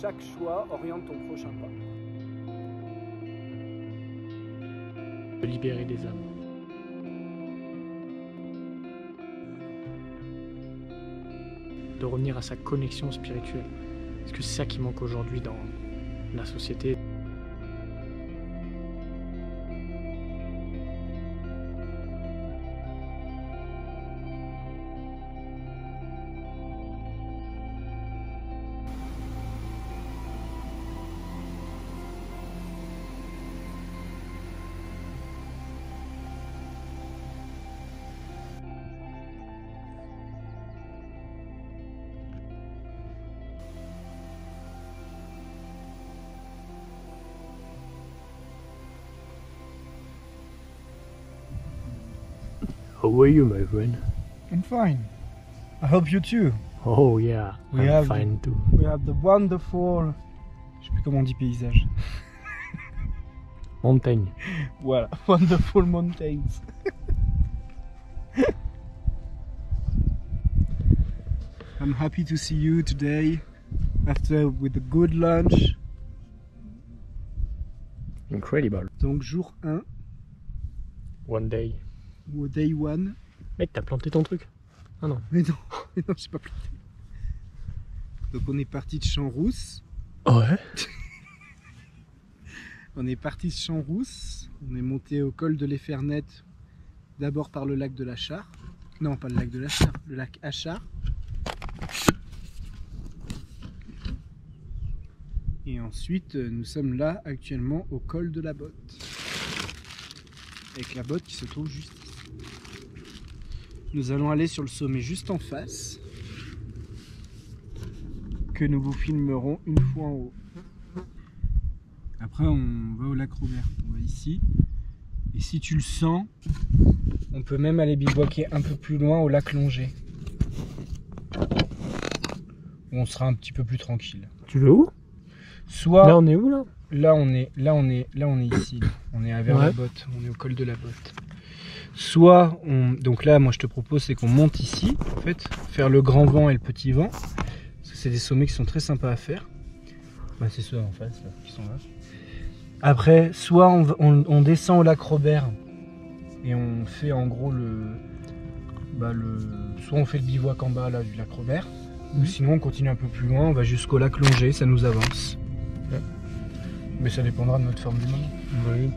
chaque choix oriente ton prochain pas. De libérer des âmes. De revenir à sa connexion spirituelle. Parce que c'est ça qui manque aujourd'hui dans la société. How are you, my friend? I'm fine. I hope you too. Oh yeah, I'm fine too. We have the wonderful... Je sais plus comment on dit paysage. Montagne. Voilà, wonderful mountains. I'm happy to see you today after with a good lunch. Incredible. Donc jour 1 One day. ou day 1. Mec, t'as planté ton truc? Ah non. Mais non, j'ai pas planté. Donc on est parti de Champs-Rousse. Ouais. On est parti de Champs-Rousse. On est monté au col de l'Effernette. D'abord par le lac de la Char. Non, pas le lac de la Char, le lac Achard. Et ensuite, nous sommes là actuellement au col de la Botte. Avec la Botte qui se trouve juste ici. Nous allons aller sur le sommet juste en face. Que nous vous filmerons une fois en haut. Après, on va au lac Robert. On va ici. Et si tu le sens, on peut même aller bivouaquer un peu plus loin au lac Longé. Où on sera un petit peu plus tranquille. Tu veux où? Soit Là on est où là? Là on est ici. Là. On est vers la Botte. On est au col de la Botte. Soit donc là moi je te propose c'est qu'on monte ici en fait, faire le grand vent et le petit vent. Parce que c'est des sommets qui sont très sympas à faire. Bah, c'est ceux en face là, qui sont là. Après, soit on descend au lac Robert et on fait en gros soit on fait le bivouac en bas là du lac Robert, ou sinon on continue un peu plus loin, on va jusqu'au lac Longé, ça nous avance. Ouais. Mais ça dépendra de notre forme du moment. Oui.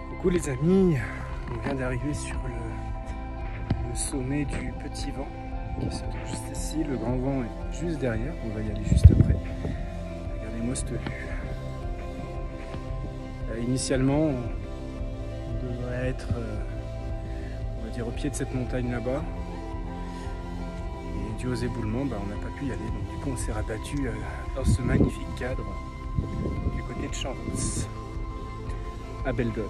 Coucou les amis, on vient d'arriver sur le sommet du petit vent qui se trouve juste ici. Le grand vent est juste derrière, on va y aller juste après. Regardez-moi cette vue. Initialement, on devrait être on va dire au pied de cette montagne là-bas. Et dû aux éboulements, on n'a pas pu y aller. Donc du coup on s'est rabattu dans ce magnifique cadre du côté de Champs-Rousse, à Beldonne.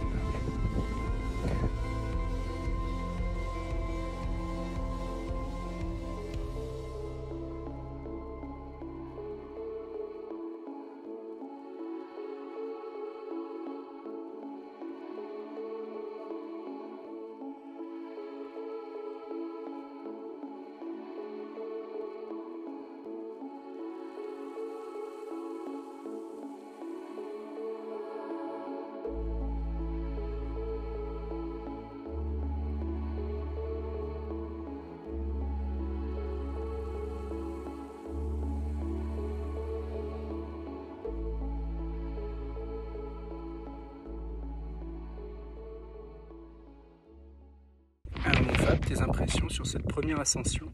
Alors mon Fab, tes impressions sur cette première ascension?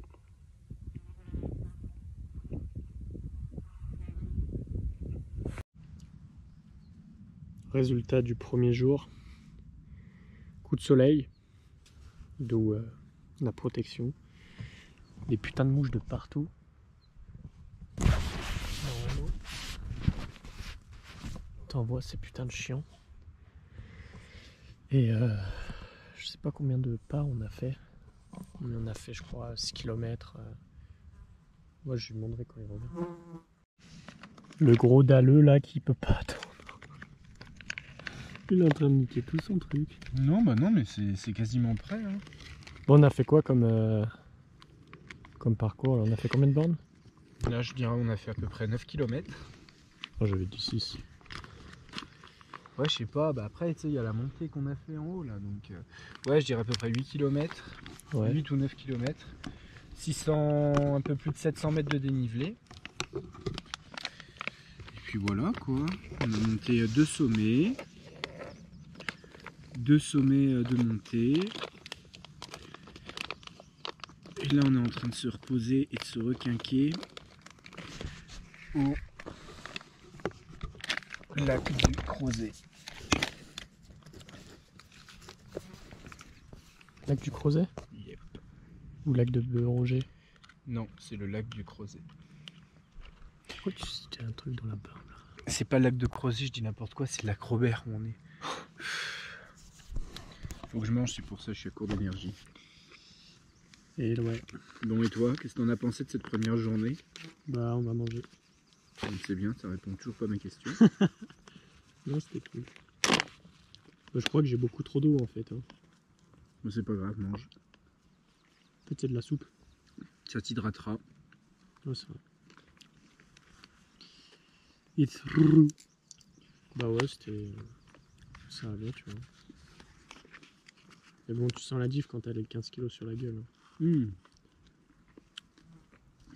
Résultat du premier jour. Coup de soleil, d'où la protection. Des putains de mouches de partout. T'envoies ces putains de chiens. Et je sais pas combien de pas on a fait. Mais on a fait, je crois, 6 km. Moi, je lui demanderai quand il revient. Le gros dalleux là qui peut pas attendre. Il est en train de niquer tout son truc. Non, bah non, mais c'est quasiment prêt. Hein. Bon, on a fait quoi comme parcours là? On a fait combien de bornes? Là, je dirais on a fait à peu près 9 km. Oh, j'avais dit 6. Ouais, je sais pas, bah après, tu sais, il y a la montée qu'on a fait en haut là, donc ouais, je dirais à peu près 8 km, Ouais. 8 ou 9 km, 600, un peu plus de 700 mètres de dénivelé. Et puis voilà quoi, on a monté 2 sommets de montée. Et là, on est en train de se reposer et de se requinquer au lac du Crozet. Lac du Crozet? Yep. Ou lac de Beroger? Non, c'est le lac du Crozet. Pourquoi tu citais un truc dans la barbe là? C'est pas le lac de Crozet, je dis n'importe quoi, c'est le lac Robert où on est. Faut que je mange, c'est pour ça que je suis à court d'énergie. Et ouais. Bon, et toi, qu'est-ce que t'en as pensé de cette première journée? Bah, on va manger. C'est bien, ça répond toujours pas à mes questions. Non, c'était cool. Bah, je crois que j'ai beaucoup trop d'eau en fait. Hein. Mais c'est pas grave, mange. Peut-être c'est de la soupe. Ça t'hydratera. Ouais, c'est vrai. It's true. Bah ouais, c'était... Ça allait, tu vois. Mais bon, tu sens la diff quand t'as les 15 kilos sur la gueule. Hein.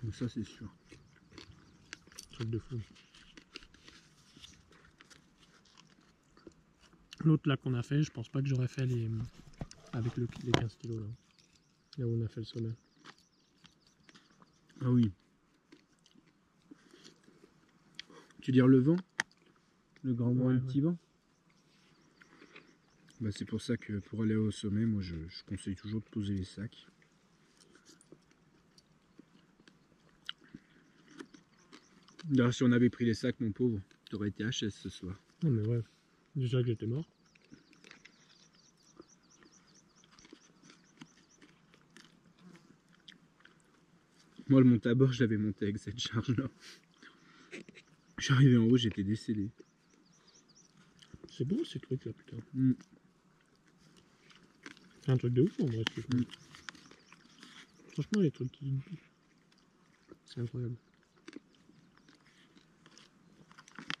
Donc ça, c'est sûr. Truc de fou. L'autre là qu'on a fait, je pense pas que j'aurais fait les... avec les 15 kilos là. Là où on a fait le sommet. Ah oui. Tu veux dire le vent? Le grand vent et le petit vent? Bah, c'est pour ça que pour aller au sommet, moi je conseille toujours de poser les sacs. D'ailleurs, si on avait pris les sacs, mon pauvre, t'aurais été HS ce soir. Non mais ouais, déjà que j'étais mort. Moi, le monte à bord, je l'avais monté avec cette charge-là. Je suis arrivé en haut, j'étais décédé. C'est beau ces trucs là, putain. Mm. C'est un truc de ouf en vrai. Franchement, les trucs qui... C'est incroyable.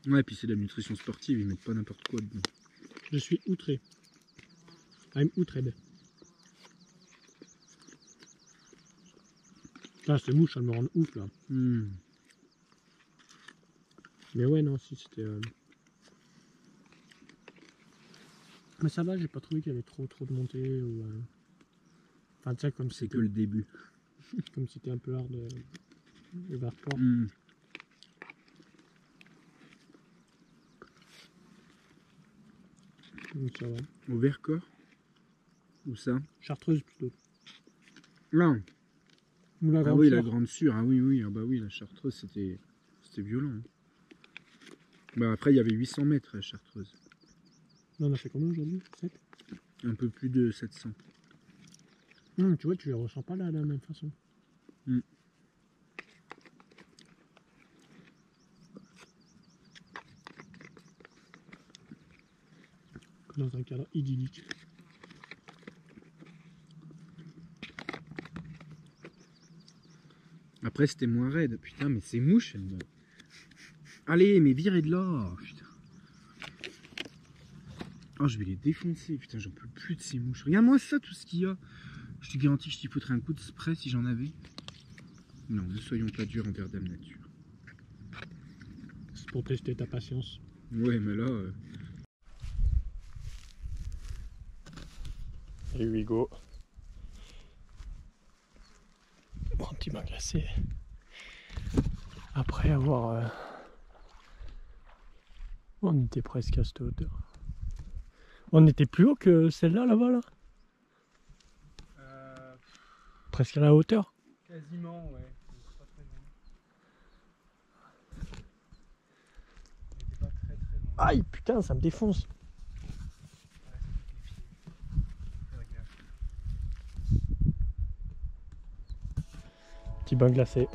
Ouais, et puis c'est de la nutrition sportive, ils mettent pas n'importe quoi dedans. Je suis outré. I'm outré. Ah, ces mouches, elles me rendent ouf là. Mm. Mais ouais, non, si c'était... Mais ça va, j'ai pas trouvé qu'il y avait trop de montées ou... Enfin, tu sais, comme c'est que le début. Comme si c'était un peu hard de hardcore. Mm. Donc ça va. Au Vercors? Où ça? Chartreuse plutôt. Non. Ou la Ah grande oui, Sûre. la grande sûre. Ah oui, oui. Ah bah oui, la Chartreuse, c'était violent. Hein. Bah après, il y avait 800 mètres à la Chartreuse. Là, on a fait combien aujourd'hui? 7? Un peu plus de 700. Tu vois, tu les ressens pas là de la même façon. Mm. Dans un cadre idyllique. Après, c'était moins raide. Putain, mais ces mouches, elles me... Allez, mais virez de là. Putain. Oh, je vais les défoncer. Putain, j'en peux plus de ces mouches. Regarde-moi ça, tout ce qu'il y a. Je te garantis que je t'y foutrais un coup de spray si j'en avais. Non, ne soyons pas durs envers Dame Nature. C'est pour tester ta patience. Ouais, mais là... Here we go. Mon petit bain glacé. Après avoir... On était presque à cette hauteur. On était plus haut que celle-là, là-bas, là. Presque à la hauteur. Quasiment, ouais. Pas très loin. On était pas très très loin. Aïe, putain, ça me défonce. Petit bain glacé.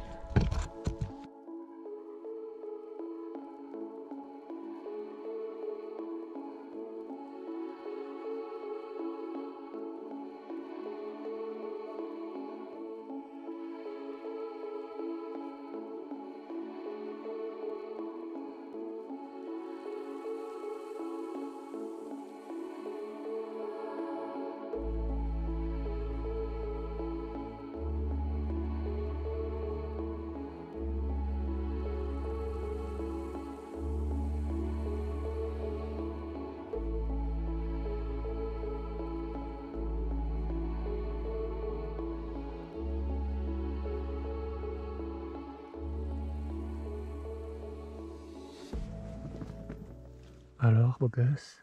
Alors, beau gosse.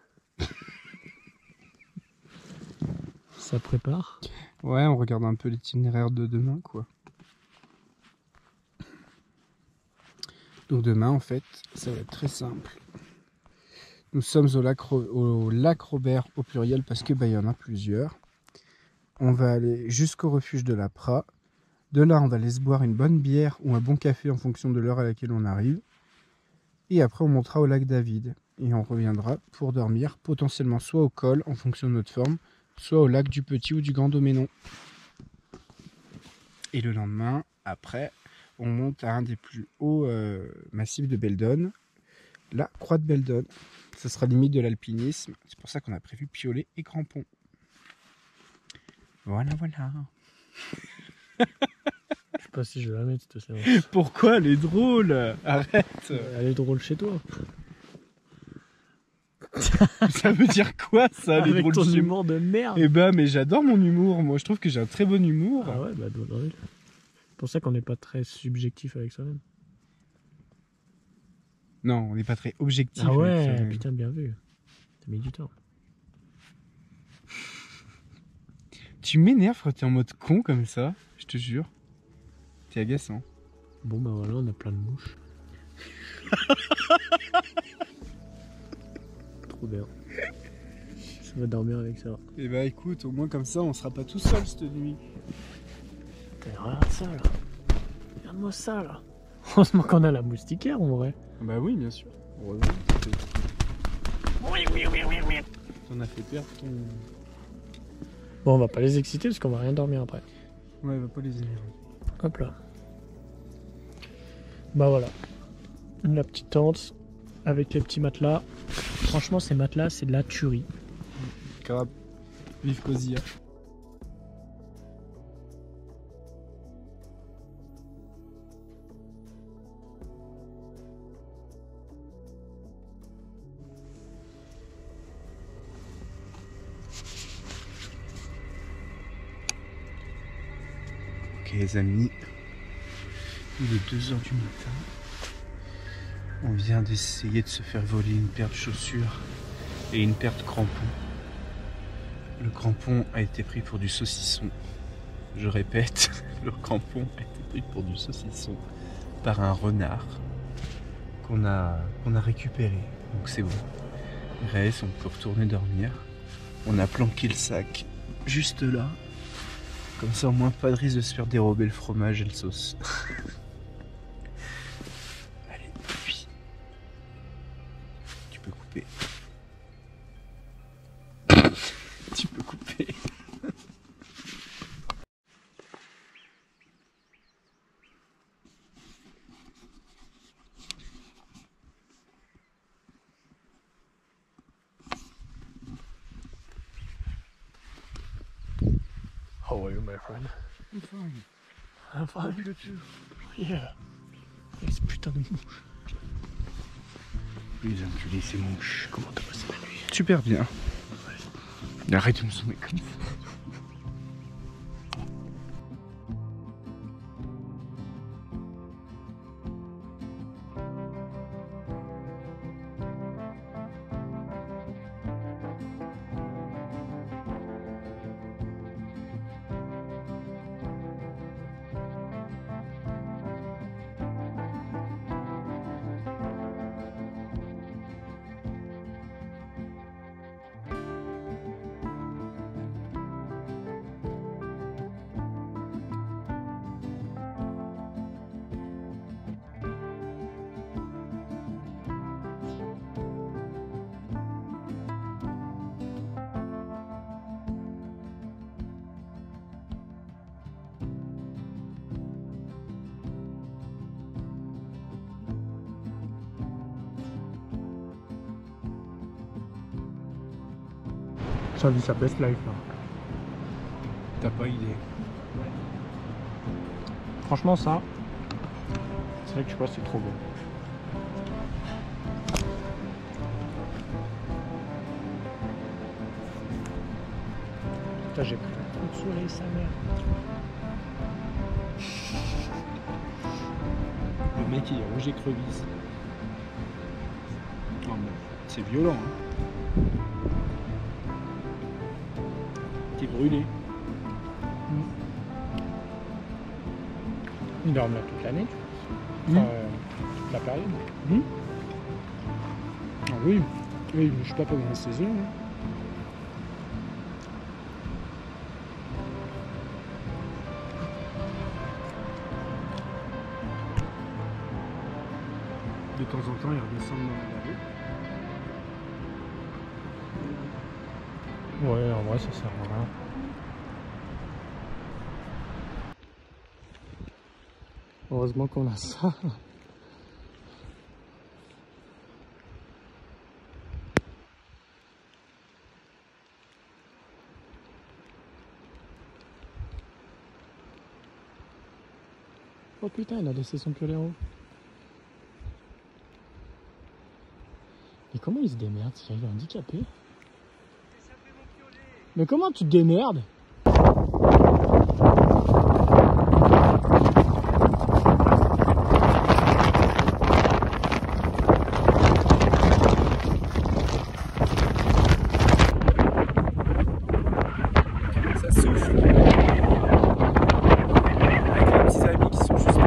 Ça prépare. Ouais, on regarde un peu l'itinéraire de demain, quoi. Donc demain, en fait, ça va être très simple. Nous sommes au lac Robert au pluriel parce que il y en a plusieurs. On va aller jusqu'au refuge de la Prat. De là, on va aller se boire une bonne bière ou un bon café en fonction de l'heure à laquelle on arrive. Et après, on montera au lac David. Et on reviendra pour dormir, potentiellement soit au col en fonction de notre forme, soit au lac du Petit ou du Grand Doménon. Et le lendemain, après, on monte à un des plus hauts massifs de Beldon, la Croix de Beldon. Ce sera limite de l'alpinisme. C'est pour ça qu'on a prévu Piolet et Crampon. Voilà, voilà. Je sais pas si je vais la mettre cette séance. Pourquoi elle est drôle? Arrête. Elle est drôle chez toi. Ça veut dire quoi ça, elle est Avec drôle ton chez moi? humour de merde. Eh ben, mais j'adore mon humour. Moi, je trouve que j'ai un très bon humour. Ah ouais, bah drôle. C'est pour ça qu'on n'est pas très subjectif avec soi-même. Non, on n'est pas très objectif. Ah avec ouais, ça. putain, bien vu. T'as mis du temps. Tu m'énerves quand t'es en mode con comme ça, je te jure. T'es agaçant. Bon bah voilà, on a plein de mouches. Trop bien. Ça va dormir avec ça. Eh bah écoute, au moins comme ça, on sera pas tout seul cette nuit. Putain, regarde ça là. Regarde-moi ça là. Heureusement qu'on a la moustiquaire en vrai. Bah oui, bien sûr. Heureusement. T'en as fait perdre ton... Bon, on va pas les exciter parce qu'on va rien dormir après. Ouais, va pas les énerver. Hop là. Bah voilà. La petite tente avec les petits matelas. Franchement, ces matelas, c'est de la tuerie. Grave. Vive Cosilla. Ok les amis, il est 2 h du matin. On vient d'essayer de se faire voler une paire de chaussures et une paire de crampons. Le crampon a été pris pour du saucisson. Je répète, le crampon a été pris pour du saucisson par un renard qu'on a récupéré. Donc c'est bon. Il reste, on peut retourner dormir. On a planqué le sac juste là. Comme ça au moins pas de risque de se faire dérober le fromage et le sauce. Allez, puis tu peux couper. Tu peux couper. How are you, my friend? I'm fine. I'm fine. You too. Yeah. Et ce putain de mouche. Les enculés, ces mouches. Comment t'as passé la nuit? Super bien. Arrête de me sonner comme ça. Ça vit sa best life là. T'as pas idée. Franchement ça, c'est vrai que tu vois c'est trop beau. Putain j'ai pris un coup de soleil sa mère. Le mec il est rouge écrevisse. Oh, c'est violent hein. T'es brûlé. Il dorme là toute l'année, tu vois. Enfin, toute la période. Ah oui, oui, je suis pas pendant la saison. Hein. De temps en temps, il redescend dans la rue. Ouais, en vrai ça sert à rien. Heureusement qu'on a ça. Oh putain, il a laissé son piolet en haut. Mais comment il se démerde? Il est handicapé. Mais comment tu te démerdes? Ça souffle. Avec les petits amis qui sont juste là.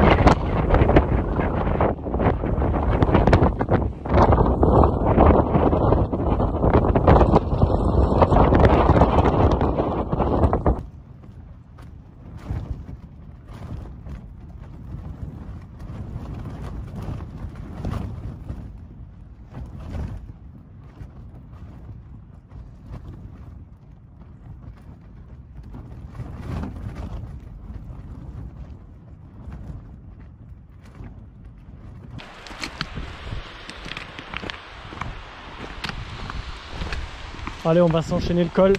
Allez, on va s'enchaîner le col.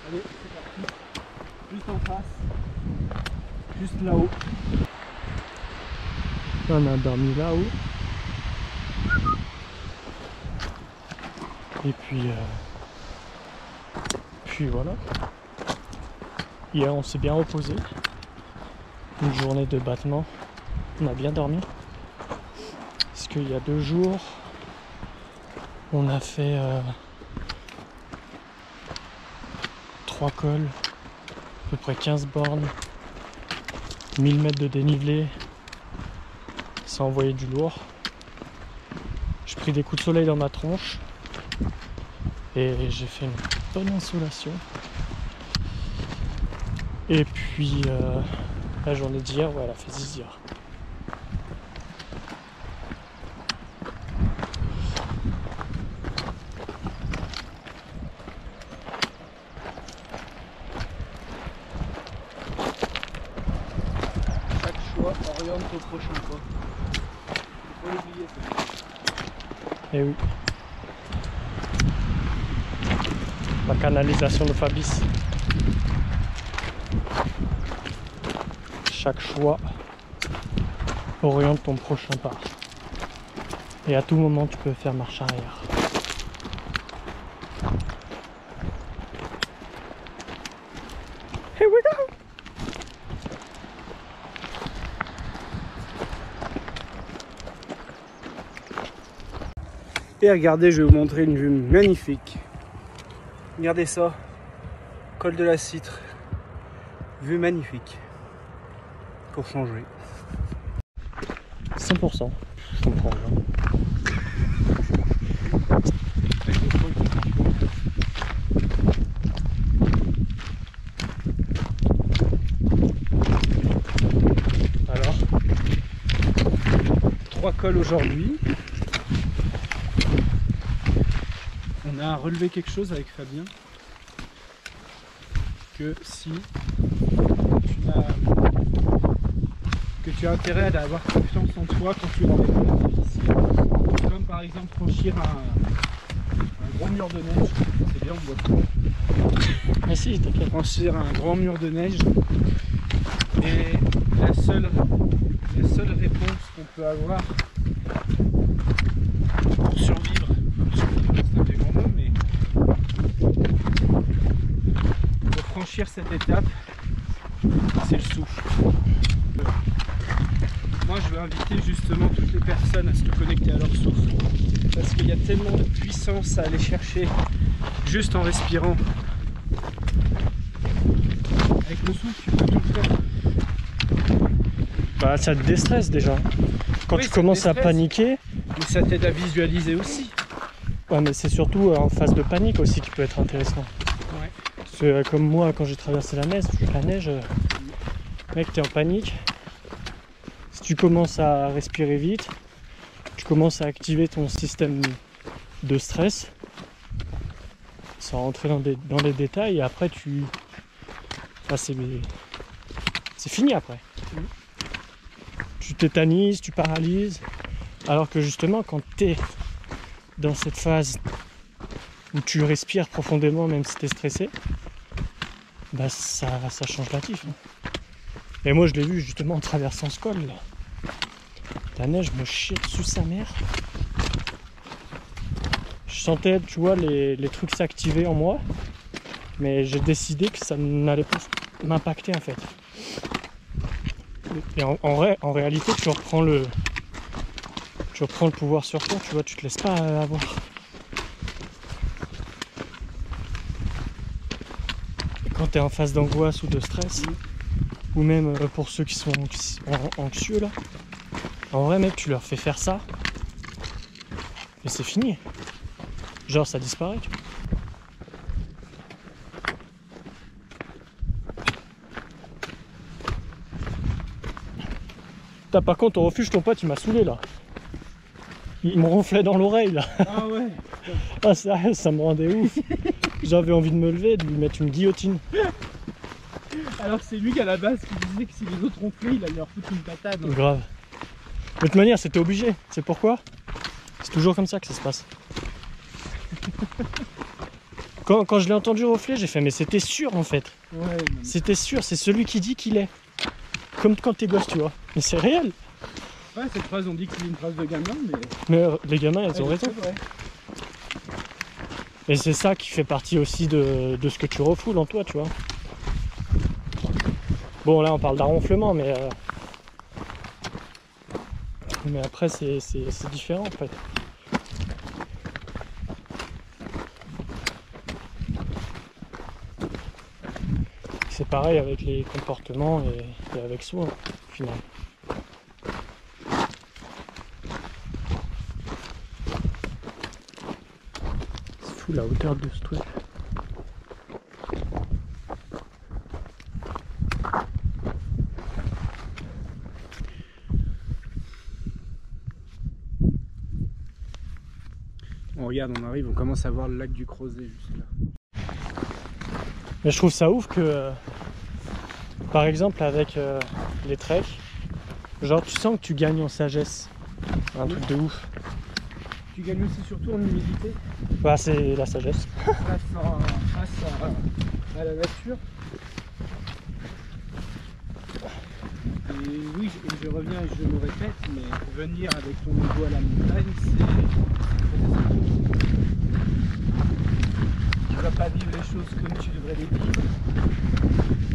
Allez, c'est parti. Juste en face. Juste là-haut. On a dormi là-haut. Et puis voilà. Hier, on s'est bien reposé. Une journée de battement. On a bien dormi. Parce qu'il y a 2 jours, on a fait 3 cols, à peu près 15 bornes, 1000 mètres de dénivelé. Ça a envoyé du lourd. J'ai pris des coups de soleil dans ma tronche. Et j'ai fait une bonne insolation. Et puis la journée d'hier, ouais, elle a fait zizir. Chaque choix oriente au prochain pas. Faut pas l'oublier ça. Et oui. La canalisation de Fabrice. Chaque choix oriente ton prochain pas. Et à tout moment, tu peux faire marche arrière. Here we go! Et regardez, je vais vous montrer une vue magnifique. Regardez ça, col de la Citre, vue magnifique, pour changer. 100%, je comprends rien. Alors, 3 cols aujourd'hui. On a relevé quelque chose avec Fabien, que si tu as intérêt à avoir confiance en toi quand tu rentres dans la difficile, comme par exemple franchir un gros mur de neige. C'est bien, on voit tout. Ah si, t'inquiète. Franchir un grand mur de neige. Et la seule réponse qu'on peut avoir pour survivre, c'est un des grands mots, mais pour franchir cette étape, c'est le souffle. Moi je veux inviter justement toutes les personnes à se connecter à leur souffle, parce qu'il y a tellement de puissance à aller chercher juste en respirant. Avec le souffle, tu peux tout faire. Bah ça te déstresse déjà. Quand Oui, tu commences à paniquer. Mais ça t'aide à visualiser aussi. Ouais, mais c'est surtout en phase de panique aussi qui peut être intéressant. Ouais. Parce que comme moi, quand j'ai traversé la neige, mec, t'es en panique. Si tu commences à respirer vite, tu commences à activer ton système de stress, sans rentrer dans les détails, et après enfin, c'est fini après. Tu tétanises, tu paralyses, alors que justement quand tu es dans cette phase où tu respires profondément même si tu es stressé, bah ça change la tif. Et moi je l'ai vu justement en traversant ce col là. La neige me chie dessus sa mère. Je sentais, tu vois, les trucs s'activer en moi, mais j'ai décidé que ça n'allait pas m'impacter en fait. Et en réalité, tu reprends le pouvoir sur toi, tu vois, tu te laisses pas avoir. Quand tu es en phase d'angoisse ou de stress, ou même pour ceux qui sont anxieux là, en vrai mec, tu leur fais faire ça, et c'est fini. Genre ça disparaît, tu vois. Par contre, au refuge, ton pote il m'a saoulé là. Il me ronflait dans l'oreille là. Ah ouais. Ah sérieux, ça me rendait ouf. J'avais envie de me lever, de lui mettre une guillotine. Alors que c'est lui qu'à la base qui disait que si les autres ronflaient, il allait leur foutre une patate. Grave. De toute manière, c'était obligé. C'est pourquoi? C'est toujours comme ça que ça se passe. Quand je l'ai entendu ronfler, j'ai fait mais c'était sûr en fait. Ouais, c'était sûr, c'est celui qui dit qu'il est. Comme quand t'es gosse, tu vois. Mais c'est réel. Ouais, cette phrase, on dit que c'est une phrase de gamin, mais... Mais les gamins, elles ont raison. Ouais. Et c'est ça qui fait partie aussi de ce que tu refoules en toi, tu vois. Bon, là, on parle d'un ronflement, mais après, c'est différent, en fait. C'est pareil avec les comportements et avec soi, au final. C'est fou la hauteur de ce truc. On regarde, on arrive, on commence à voir le lac du Crozet juste là. Mais je trouve ça ouf que, par exemple, avec les treks, genre tu sens que tu gagnes en sagesse. Un truc de ouf. Tu gagnes aussi surtout en humilité. Bah, c'est la sagesse. Face à la nature. Et oui, je reviens et je me répète, mais venir avec ton ego à la montagne, tu vas pas vivre les choses comme tu devrais les vivre.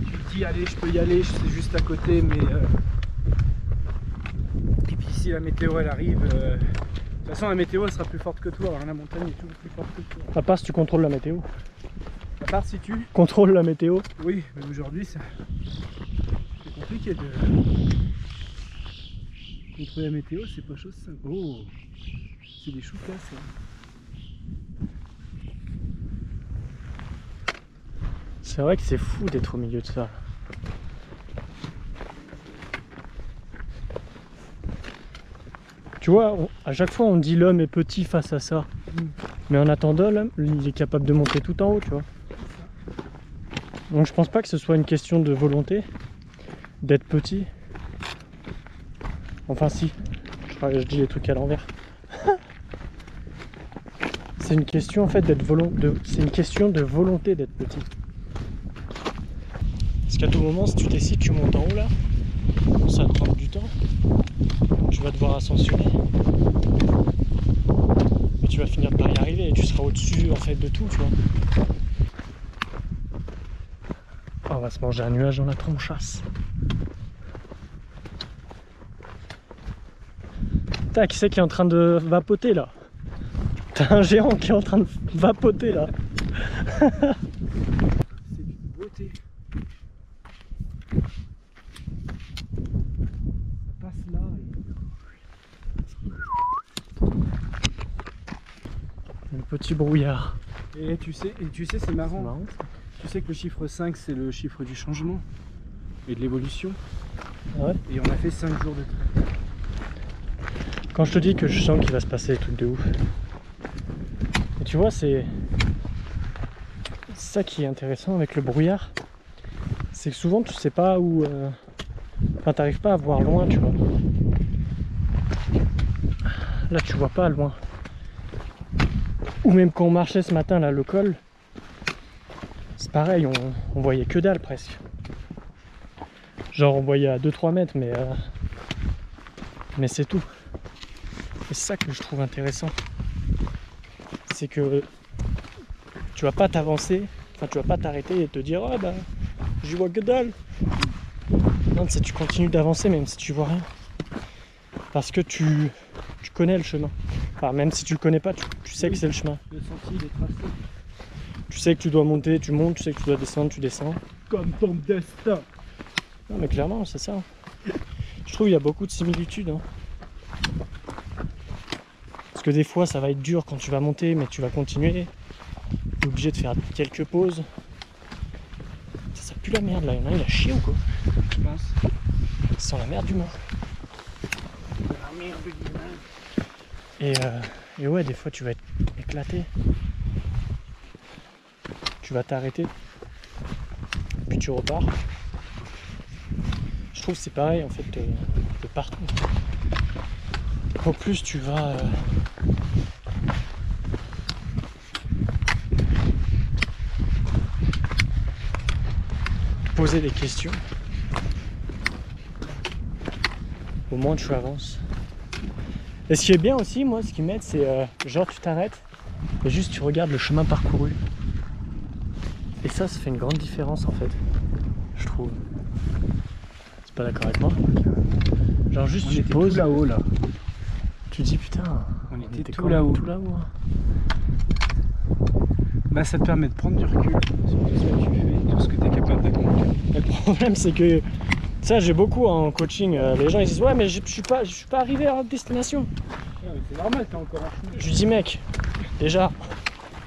Tu te dis allez, je peux y aller, c'est juste à côté, mais et puis si la météo elle arrive, de toute façon la météo elle sera plus forte que toi, alors la montagne est toujours plus forte que toi. À part si tu contrôles la météo. À part si tu contrôles la météo. Oui, mais aujourd'hui c'est compliqué de contrôler la météo, c'est pas chose simple. Oh, c'est des choucas ça. C'est vrai que c'est fou d'être au milieu de ça. Tu vois, à chaque fois on dit l'homme est petit face à ça. Mais en attendant, l'homme, il est capable de monter tout en haut, tu vois. Donc je pense pas que ce soit une question de volonté d'être petit. Enfin si, je dis les trucs à l'envers. C'est une question en fait c'est une question de volonté d'être petit. Parce qu'à tout moment, si tu décides, tu montes en haut là, ça va te prendre du temps. Tu vas devoir ascensionner. Mais tu vas finir par y arriver et tu seras au-dessus en fait de tout, tu vois. Oh, on va se manger un nuage dans la tronchasse. Putain, qui c'est qui est en train de vapoter là? T'as un géant qui est en train de vapoter là. C'est d'une beauté. Ça passe là. Le petit brouillard. Et tu sais, c'est marrant. marrant. Tu sais que le chiffre 5, c'est le chiffre du changement et de l'évolution. Ouais. Et on a fait 5 jours de temps. Quand je te dis que je sens qu'il va se passer des trucs de ouf. Et tu vois, c'est ça qui est intéressant avec le brouillard. C'est que souvent tu sais pas où... Enfin, t'arrives pas à voir loin, tu vois. Là, tu vois pas loin. Ou même quand on marchait ce matin, là, le col, c'est pareil, on voyait que dalle presque. Genre, on voyait à 2-3 mètres, mais c'est tout. Et c'est ça que je trouve intéressant. C'est que tu vas pas t'avancer, enfin, tu vas pas t'arrêter et te dire, ah bah, j'y vois que dalle. Non, c'est tu continues d'avancer même si tu vois rien. Parce que tu connais le chemin. Enfin, même si tu le connais pas, tu sais que c'est le chemin. Le sentier, il est tracé. Tu sais que tu dois monter, tu montes, tu sais que tu dois descendre, tu descends. Comme ton destin. Non mais clairement, c'est ça. Je trouve qu'il y a beaucoup de similitudes. Hein. Parce que des fois, ça va être dur quand tu vas monter, mais tu vas continuer. Tu es obligé de faire quelques pauses. Ça pue la merde là, il y en a, il a chié ou quoi? Je pense. Ça sent la merde d'humain. La merde d'humain. Et ouais, des fois tu vas être éclaté. Tu vas t'arrêter. Puis tu repars. Je trouve que c'est pareil en fait de partout. Au plus tu vas... poser des questions, au moins tu avances. Et ce qui est bien aussi, moi, ce qui m'aide, c'est genre tu t'arrêtes et juste tu regardes le chemin parcouru. Et ça fait une grande différence en fait, je trouve. C'est pas d'accord avec moi? Genre juste tu te poses là-haut là. Tu dis putain, on était tout tout là-haut. Tout là-haut. Bah ça te permet de prendre du recul sur tout ce que tu fais, tout ce que tu es capable d'accomplir. Le problème c'est que ça j'ai beaucoup en coaching, les gens ils disent ouais mais je suis pas arrivé à destination. Ouais, c'est normal, t'es encore en chemin. Je lui dis mec, déjà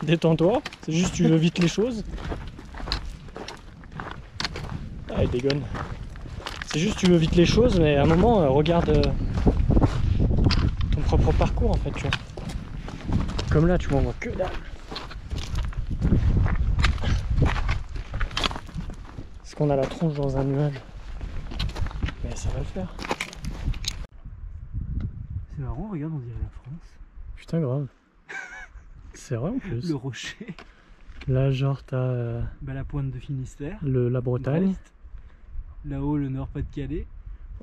détends-toi, c'est juste tu veux vite les choses. Ah il dégonne. C'est juste tu veux vite les choses mais à un moment regarde ton propre parcours en fait tu vois. Comme là tu m'en vois que dalle. Est-ce qu'on a la tronche dans un nuage? Mais ça va le faire. C'est marrant, regarde, on dirait la France. Putain grave. C'est vrai en plus. Le rocher. Là genre t'as Bah, la pointe de Finistère. la Bretagne. Brest. Là-haut le Nord-Pas-de-Calais.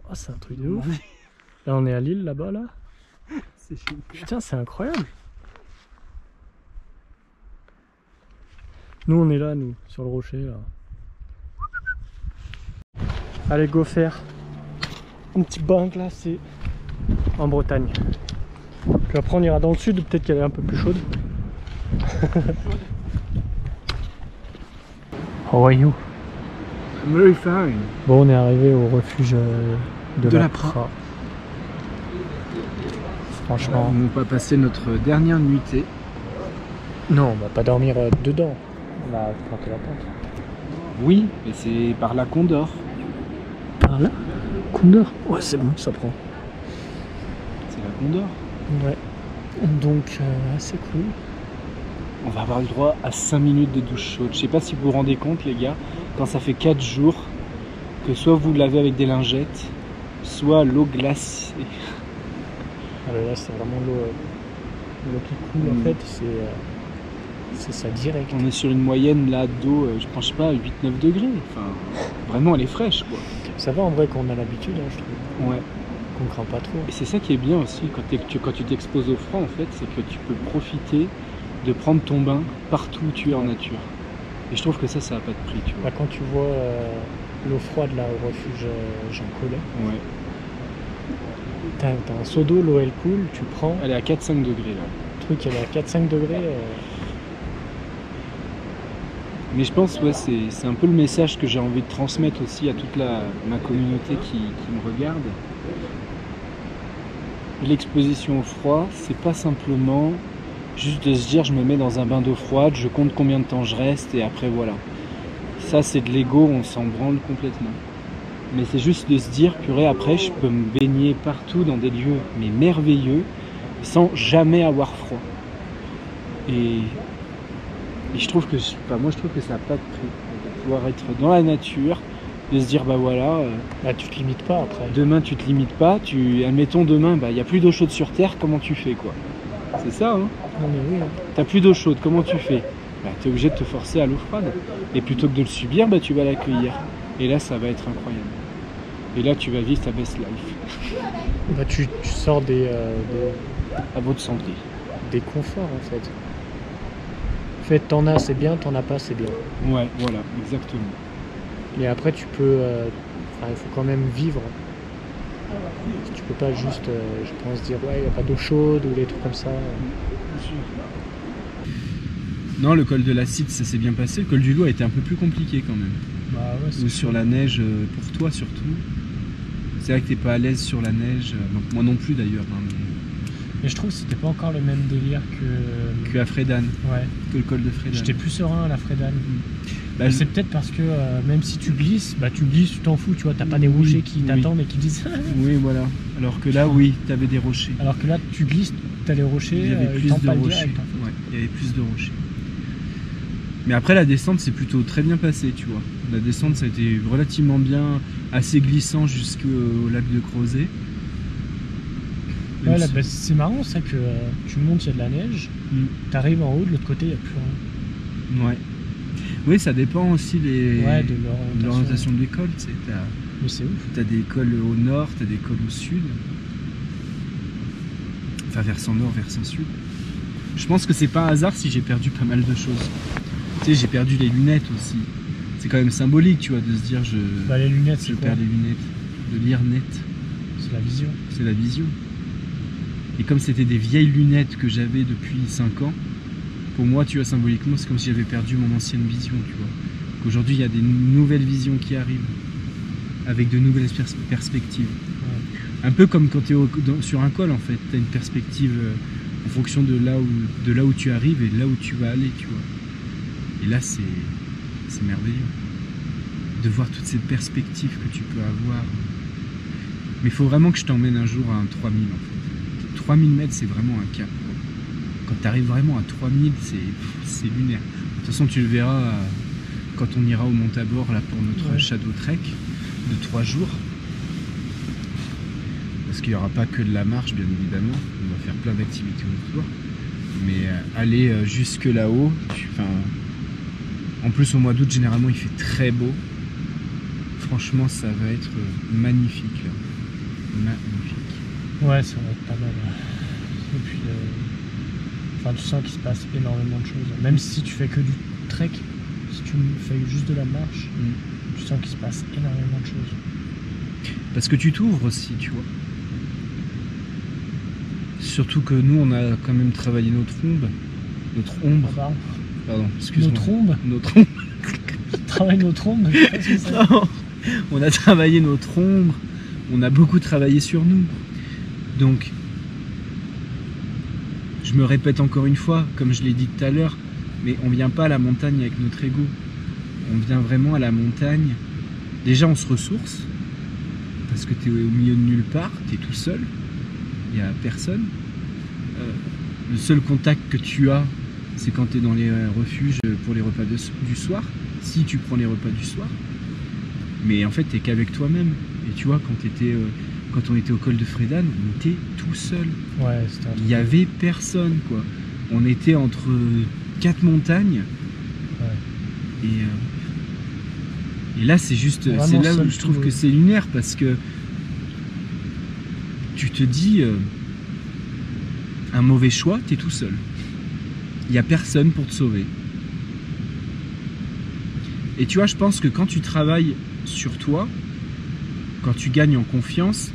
Oh c'est un truc de ouf. Là on est à Lille là-bas là. C'est génial. Putain c'est incroyable. Nous on est là nous, sur le rocher là. Allez go faire un petit bain glacé en Bretagne. Puis après on ira dans le sud, peut-être qu'elle est un peu plus chaude. How are you? I'm very fine. Bon on est arrivé au refuge de la Prat. Franchement. On va passer notre dernière nuitée. Non on va pas dormir dedans. On va planter la tente. Oui, mais c'est par là qu'on dort. Par là? Condor? Ouais c'est bon, ça prend. C'est là qu'on dort. Ouais. Donc c'est cool. On va avoir le droit à 5 minutes de douche chaude. Je sais pas si vous vous rendez compte les gars, quand ça fait 4 jours que soit vous lavez avec des lingettes, soit l'eau glacée. Ah là c'est vraiment l'eau L'eau qui coule, en fait, c'est ça direct. On est sur une moyenne là d'eau, je sais pas, 8-9 degrés. Enfin, vraiment, elle est fraîche, quoi. Ça va en vrai qu'on a l'habitude, hein, je trouve. Ouais. Qu'on craint pas trop. Et c'est ça qui est bien aussi quand tu t'exposes au froid, en fait, c'est que tu peux profiter de prendre ton bain partout où tu es en nature. Et je trouve que ça n'a pas de prix, tu vois. Bah, quand tu vois l'eau froide là au refuge Jean Collet, ouais. T'as un seau d'eau, l'eau elle coule, tu prends. Elle est à 4-5 degrés là. Le truc elle est à 4-5 degrés. Mais je pense ouais, c'est un peu le message que j'ai envie de transmettre aussi à toute ma communauté qui me regarde. L'exposition au froid, c'est pas simplement juste de se dire je me mets dans un bain d'eau froide, je compte combien de temps je reste et après voilà. Ça c'est de l'ego, on s'en branle complètement. Mais c'est juste de se dire purée après je peux me baigner partout dans des lieux mais merveilleux sans jamais avoir froid. Et je trouve que moi je trouve que ça n'a pas de prix. De pouvoir être dans la nature, de se dire bah voilà. Bah, tu te limites pas après. Demain tu te limites pas, admettons demain il n'y a plus d'eau chaude sur terre, comment tu fais quoi? C'est ça hein? Non mais oui. Hein. T'as plus d'eau chaude, comment tu fais? Bah, tu es obligé de te forcer à l'eau froide. Et plutôt que de le subir, bah, tu vas l'accueillir. Et là ça va être incroyable. Et là tu vas vivre ta best life. Bah, tu sors à votre santé. Des conforts en fait. En fait t'en as c'est bien, t'en as pas c'est bien. Ouais voilà, exactement. Mais après tu peux, il faut quand même vivre. Tu peux pas juste, je pense, dire ouais il n'y a pas d'eau chaude ou des trucs comme ça. Non, le col de la Cite ça s'est bien passé, le col du Loup a été un peu plus compliqué quand même. Bah ouais, ou sur la neige, pour toi surtout. C'est vrai que t'es pas à l'aise sur la neige, donc moi non plus d'ailleurs. Hein, mais je trouve que c'était pas encore le même délire que à Frédane. Ouais. Que le col de Frédane. J'étais plus serein à la Frédane. Bah, c'est peut-être parce que même si tu glisses, tu t'en fous, tu vois, t'as pas des rochers qui t'attendent et qui disent. Oui, voilà. Alors que là, oui, t'avais des rochers. Alors que là, tu glisses, t'as les rochers, il y avait plus de rochers. Direct, en fait. Ouais, il y avait plus de rochers. Mais après, la descente s'est plutôt très bien passée, tu vois. La descente, ça a été relativement bien, assez glissant jusqu'au lac de Crozet. Ouais, là, bah, c'est marrant ça que tu montes, il y a de la neige, t'arrives en haut, de l'autre côté, il n'y a plus rien. Ouais. Oui, ça dépend aussi de l'orientation de l'école. Mais c'est ouf. T'as des écoles au nord, t'as des écoles au sud. Enfin, versant nord, versant sud. Je pense que c'est pas un hasard si j'ai perdu pas mal de choses. Tu sais, j'ai perdu les lunettes aussi. C'est quand même symbolique, tu vois, de se dire les lunettes, je perds les lunettes. De lire net. C'est la vision. C'est la vision. Et comme c'était des vieilles lunettes que j'avais depuis 5 ans, pour moi, tu vois, symboliquement, c'est comme si j'avais perdu mon ancienne vision, tu vois. Qu'aujourd'hui, il y a des nouvelles visions qui arrivent, avec de nouvelles perspectives. Ouais. Un peu comme quand tu es sur un col, en fait. Tu as une perspective en fonction de là où tu arrives et de là où tu vas aller, tu vois. Et là, c'est merveilleux. De voir toutes ces perspectives que tu peux avoir. Mais il faut vraiment que je t'emmène un jour à un 3000, en fait. 3000 mètres, c'est vraiment un cap. Quand tu arrives vraiment à 3000, c'est lunaire. De toute façon, tu le verras quand on ira au Mont Tabor là, pour notre Shadow Trek de 3 jours. Parce qu'il n'y aura pas que de la marche, bien évidemment. On va faire plein d'activités autour. Mais aller jusque là-haut, en plus au mois d'août, généralement, il fait très beau. Franchement, ça va être magnifique. Là. Magnifique. Ouais, ça va être pas mal. Et puis... tu sens qu'il se passe énormément de choses. Même si tu fais que du trek, si tu fais juste de la marche, tu sens qu'il se passe énormément de choses. Parce que tu t'ouvres aussi, tu vois. Surtout que nous, on a quand même travaillé notre ombre. Pardon, excuse-moi. Notre ombre. Travaille notre ombre. On a travaillé notre ombre. On a beaucoup travaillé sur nous. Donc, je me répète encore une fois, comme je l'ai dit tout à l'heure, mais on vient pas à la montagne avec notre ego. On vient vraiment à la montagne. Déjà, on se ressource, parce que tu es au milieu de nulle part, tu es tout seul, il n'y a personne. Le seul contact que tu as, c'est quand tu es dans les refuges pour les repas du soir, si tu prends les repas du soir. Mais en fait, tu n'es qu'avec toi-même. Et tu vois, quand tu étais quand on était au col de Frédane, on était tout seul. Ouais, c'était Il n'y avait personne, quoi. On était entre 4 montagnes. Ouais. Et là, c'est juste... Vraiment C'est là où seul, je trouve tout, que c'est lunaire, parce que tu te dis... un mauvais choix, t'es tout seul. Il n'y a personne pour te sauver. Et tu vois, je pense que quand tu travailles sur toi, quand tu gagnes en confiance,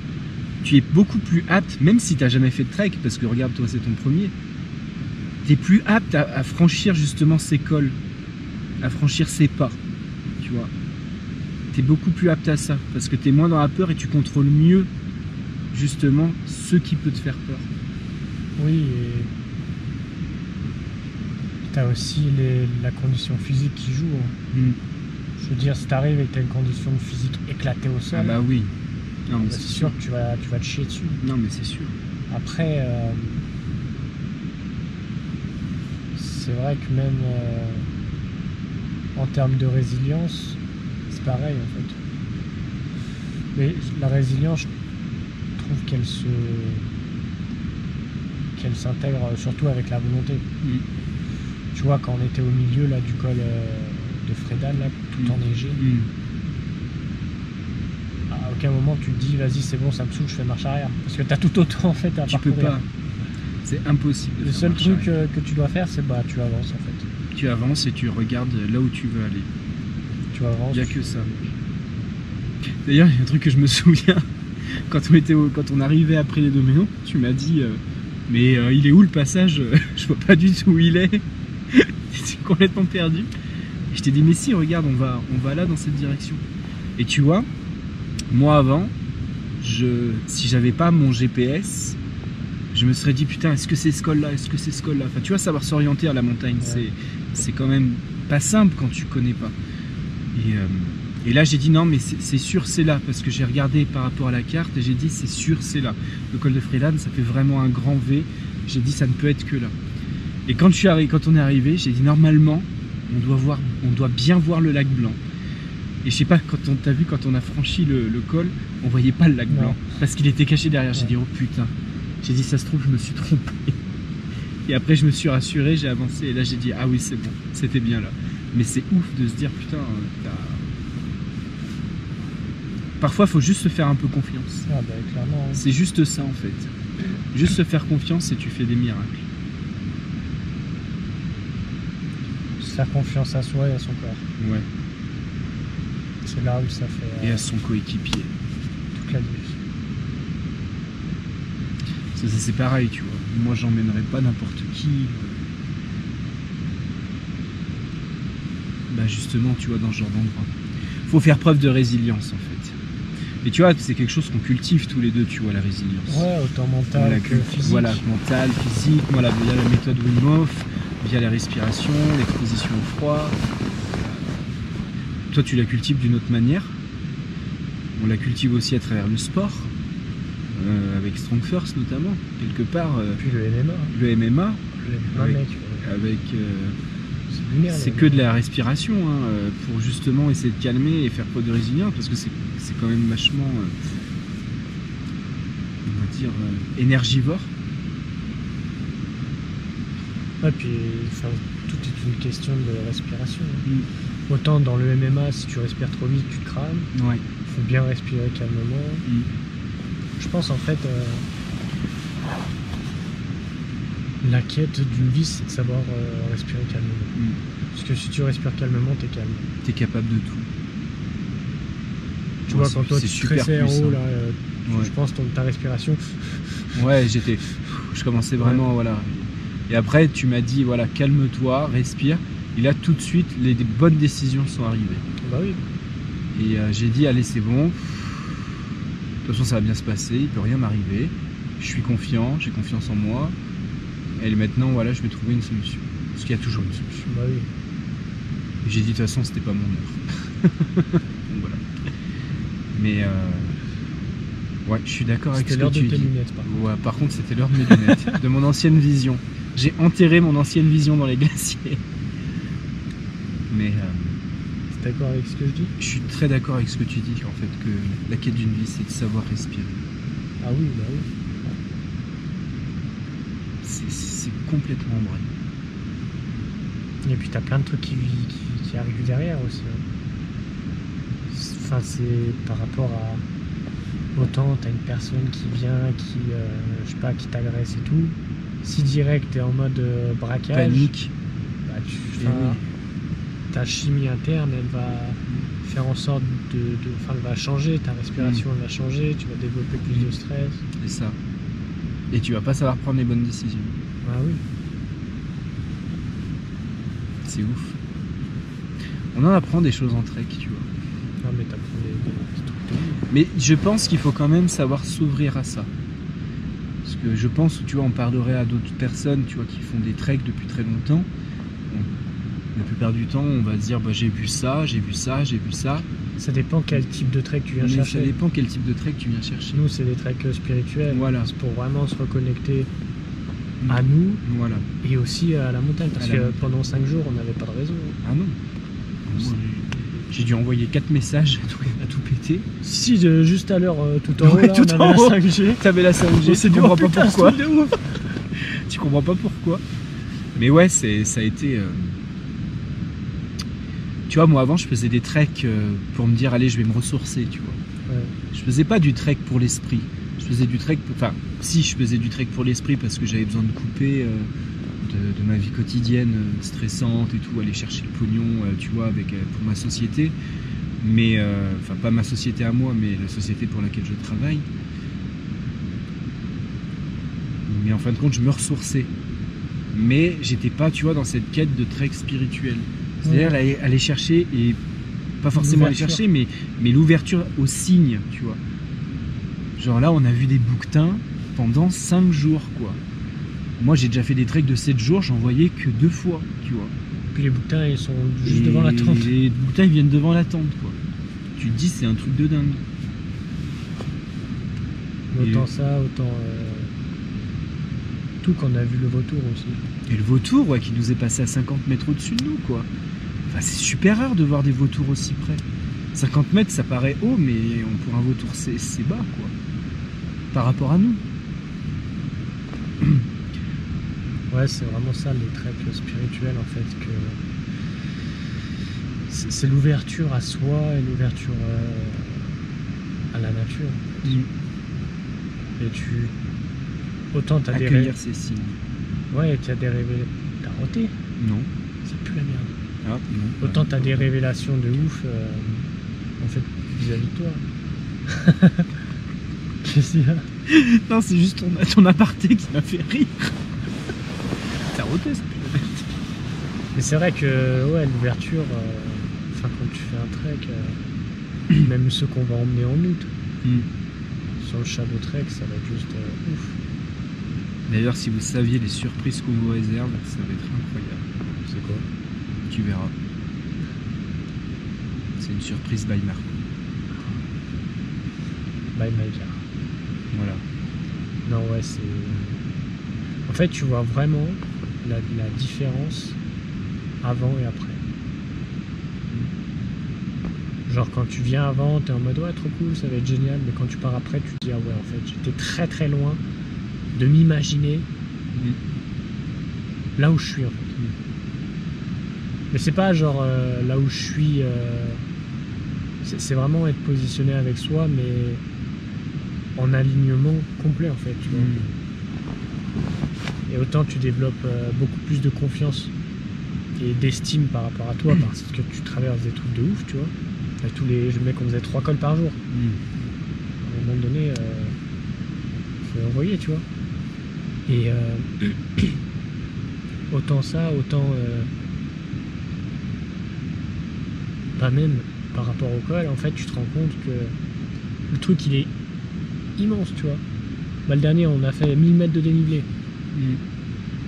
tu es beaucoup plus apte, même si tu n'as jamais fait de trek, parce que regarde, toi, c'est ton premier, tu es plus apte à franchir justement ces cols, à franchir ces pas, tu vois. Tu es beaucoup plus apte à ça, parce que tu es moins dans la peur et tu contrôles mieux, justement, ce qui peut te faire peur. Oui, et t'as aussi la condition physique qui joue. Je veux dire, si t'arrives et que t'as une condition physique éclatée au sol, ah bah oui. Non, mais c'est sûr que tu vas te chier dessus. Non mais c'est sûr. Après, c'est vrai que même en termes de résilience, c'est pareil en fait. Mais la résilience, je trouve qu'elle s'intègre surtout avec la volonté. Tu vois, quand on était au milieu là, du col de Frédane, là, tout enneigé, à aucun moment tu te dis vas-y c'est bon, ça me saoule, je fais marche arrière. Parce que tu as tout autant en fait à parcourir. Tu peux pas. C'est impossible. Le seul truc que tu dois faire, c'est tu avances en fait. Tu avances et tu regardes là où tu veux aller. Tu avances. Il n'y a que ça. D'ailleurs, il y a un truc que je me souviens, quand on arrivait après les Doménons, tu m'as dit mais il est où le passage? Je vois pas du tout où il est. J'étais complètement perdu. Et je t'ai dit mais si, regarde, on va là dans cette direction. Et tu vois, moi avant, si j'avais pas mon GPS, je me serais dit putain, est-ce que c'est ce col là, est-ce que c'est ce col là. Enfin tu vois, savoir s'orienter à la montagne, ouais. C'est quand même pas simple quand tu connais pas. Et là j'ai dit non mais c'est sûr c'est là, parce que j'ai regardé par rapport à la carte et j'ai dit c'est sûr c'est là. Le col de Frédane ça fait vraiment un grand V, j'ai dit ça ne peut être que là. Et quand on est arrivé, j'ai dit normalement on doit bien voir le lac Blanc. Et je sais pas, quand on t'a vu, quand on a franchi le col, on voyait pas le lac Blanc parce qu'il était caché derrière. J'ai dit oh putain, j'ai dit ça se trouve je me suis trompé. Et après je me suis rassuré, j'ai avancé et là j'ai dit ah oui c'est bon, c'était bien là. Mais c'est ouf de se dire putain parfois, il faut juste se faire un peu confiance. Ah bah, clairement. C'est juste ça, en fait. Juste se faire confiance et tu fais des miracles. Se faire confiance à soi et à son corps. Ouais. C'est là où ça fait... Et à son coéquipier. Toute la différence. C'est pareil, tu vois. Moi, j'emmènerais pas n'importe qui. Bah justement, tu vois, dans ce genre d'endroit. Faut faire preuve de résilience, en fait. Et tu vois, c'est quelque chose qu'on cultive tous les deux, tu vois, la résilience. Ouais, autant mental que physique. Voilà, mental, physique. Moi, via la méthode Wim Hof, via la respiration, l'exposition au froid. Toi, tu la cultives d'une autre manière. On la cultive aussi à travers le sport, avec Strong First notamment, quelque part. Puis le MMA. Le MMA. C'est que de la respiration, hein, pour justement essayer de calmer et faire preuve de résilience, parce que c'est quand même vachement, on va dire, énergivore. Ouais, puis tout est une question de respiration. Autant dans le MMA, si tu respires trop vite, tu te crames. Ouais. Il faut bien respirer calmement. Je pense en fait, la quête d'une vie, c'est de savoir respirer calmement. Parce que si tu respires calmement, t'es calme. T'es capable de tout. Tu vois, quand toi tu stressais en haut, là, je pense ta respiration. Ouais, je commençais vraiment, voilà. Et après, tu m'as dit, voilà, calme-toi, respire. Et là, tout de suite, les bonnes décisions sont arrivées. Bah oui. Et j'ai dit, allez, c'est bon. De toute façon, ça va bien se passer, il peut rien m'arriver. Je suis confiant, j'ai confiance en moi. Et maintenant, voilà, je vais trouver une solution. Parce qu'il y a toujours une solution. Bah oui. Et j'ai dit, de toute façon, c'était pas mon heure. Donc voilà. Mais ouais, je suis d'accord avec ce que tu dis. C'était l'heure de tes lunettes, par contre. Ouais, par contre, c'était l'heure de mes lunettes, de mon ancienne vision. J'ai enterré mon ancienne vision dans les glaciers. Mais t'es d'accord avec ce que je dis? Je suis très d'accord avec ce que tu dis, en fait, que la quête d'une vie, c'est de savoir respirer. Ah oui, bah oui. C'est complètement vrai. Et puis t'as plein de trucs qui arrivent derrière aussi. Hein. Enfin, c'est par rapport à... Autant t'as une personne qui vient, qui, je sais pas, qui t'agresse et tout. Si direct t'es en mode braquage... Panique. Bah, ta chimie interne, elle va faire en sorte enfin, elle va changer, ta respiration elle va changer, tu vas développer plus de stress. C'est ça. Et tu vas pas savoir prendre les bonnes décisions. Ah oui. C'est ouf. On en apprend des choses en trek, tu vois. Non mais t'apprends des trucs de ouf. Mais je pense qu'il faut quand même savoir s'ouvrir à ça. Parce que je pense, tu vois, on parlerait à d'autres personnes, tu vois, qui font des treks depuis très longtemps. La plupart du temps, on va se dire, bah, j'ai vu ça, j'ai vu ça, j'ai vu ça. Ça dépend quel type de trek tu viens chercher. Ça dépend quel type de trek tu viens chercher. Nous, c'est des treks spirituels. Voilà. C'est pour vraiment se reconnecter à nous, voilà, et aussi à la montagne. Parce que pendant 5 jours, on n'avait pas de réseau. Ah non. J'ai dû envoyer 4 messages à tout péter. Si, juste à l'heure, tout en haut, là, tout on en avait haut. la 5G. T'avais la 5G, tu comprends pas pourquoi. Tu comprends pas pourquoi. Mais ouais, ça a été... Tu vois, moi avant, je faisais des treks pour me dire, allez, je vais me ressourcer, tu vois. Ouais. Je faisais pas du trek pour l'esprit. Je faisais du trek... Enfin, si, je faisais du trek pour l'esprit parce que j'avais besoin de couper de ma vie quotidienne stressante et tout, aller chercher le pognon, tu vois, pour ma société. Mais, enfin, pas ma société à moi, mais la société pour laquelle je travaille. Mais en fin de compte, je me ressourçais. Mais j'étais pas, tu vois, dans cette quête de trek spirituel. C'est-à-dire aller chercher, et pas forcément aller chercher, mais l'ouverture aux signes, tu vois. Genre là, on a vu des bouquetins pendant 5 jours, quoi. Moi, j'ai déjà fait des treks de 7 jours, j'en voyais que 2 fois, tu vois. Puis les bouquetins, ils sont juste devant la tente. Les bouquetins, ils viennent devant la tente, quoi. Tu te dis, c'est un truc de dingue. Autant ça, autant... tout qu'on a vu le vautour aussi. Et le vautour, ouais, qui nous est passé à 50 mètres au-dessus de nous, quoi. Enfin, c'est super rare de voir des vautours aussi près. 50 mètres, ça paraît haut, mais pour un vautour, c'est bas, quoi. Par rapport à nous. Ouais, c'est vraiment ça, les treks spirituels, en fait, que... C'est l'ouverture à soi et l'ouverture à la nature. Et tu... Autant t'as des... Accueillir ces signes. Ouais, t'as des révélations... T'as roté? Non. C'est plus la merde. Ah, non. Autant t'as des révélations de ouf, en fait, vis-à-vis de toi. Qu'est-ce qu'il y a? Non, c'est juste ton aparté qui m'a fait rire. T'as roté, ça pue la merde. Mais c'est vrai que, ouais, l'ouverture... Enfin, quand tu fais un trek, même ceux qu'on va emmener en août, sur le Shadow Trek, ça va être juste ouf. D'ailleurs, si vous saviez les surprises qu'on vous réserve, ça va être incroyable. C'est quoi? Tu verras. C'est une surprise by Marco. By Maïka. Voilà. Non, ouais, c'est... En fait, tu vois vraiment la différence avant et après. Genre quand tu viens avant, t'es en mode ouais trop cool, ça va être génial, mais quand tu pars après, tu te dis ah ouais en fait j'étais très très loin de m'imaginer là où je suis en fait. Mais c'est pas genre là où je suis, c'est vraiment être positionné avec soi, mais en alignement complet en fait. Tu vois. Et autant tu développes beaucoup plus de confiance et d'estime par rapport à toi parce que tu traverses des trucs de ouf, tu vois. Tous les mecs, on faisait 3 cols par jour. À un moment donné, faut envoyer, tu vois. Et autant ça, autant pas même par rapport au col, en fait, tu te rends compte que le truc, il est immense, tu vois. Bah, le dernier, on a fait 1000 mètres de dénivelé.